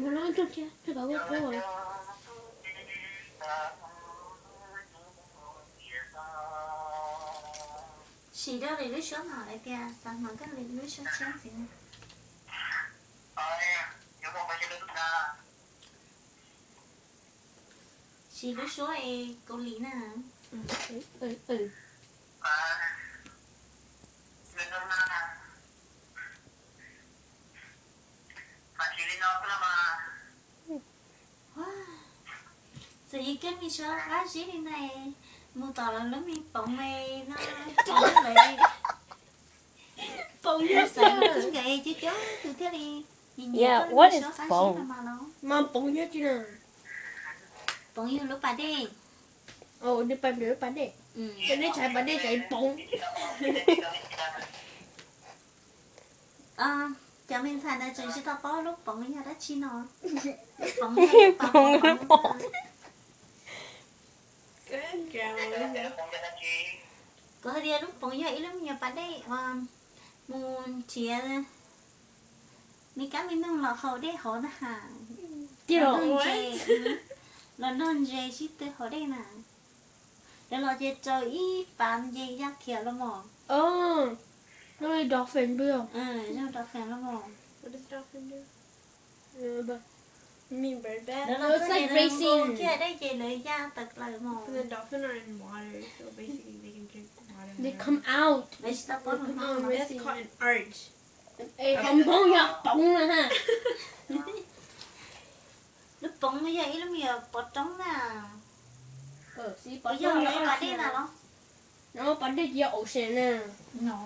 Nó nói chút chứ, chứ cậu có rồi. Chỉ đâu để lúc xuống hỏi kìa, sao mà cái lúc xuống chén gì nè. Chỉ lúc xuống ấy cô lý nè. Ừ. Giờ ý kiến mi cho lá gì đi này, mua tỏ là lúc mi bỗng mày nó bỗng lại, Bông như sáng cứ gầy chứ chứ từ thế đi. Yeah, what is bông? Mà bông như thế nào? Bỗng như lúc bà đi. Ồ, đi bán được bán đấy. Cho nên chạy bán đấy chạy bông. Cho mình xài là chỉ tao bỏ lúc bỗng như đã chi nó. Bỗng bông. Cái chào đấy. có đi lúc bỗng như ít lắm nhiều bạn đấy muốn chia mi cá mi nâng lọ hậu đấy hậu đó hả nó non dê chứ từ hậu đây nè để lọ dê cho ít bạn dê giác thiệt lắm mò Nó là dolphin biết không? nó đọc phèn lắm mò What does dolphin do? But bird bath. nó it's like racing kia đây dê lấy da tật lại mò And the dolphin are in water, so basically they can drink water. They come out. lấy tao bỏ nó That's called an arch. Không bông nhá, bông nè ha. lúc bỗng bây giờ ít lắm nhiều bỏ trống nè Xí bây giờ lấy bạn đi nào đó nó bán đi giờ ocean nè. nó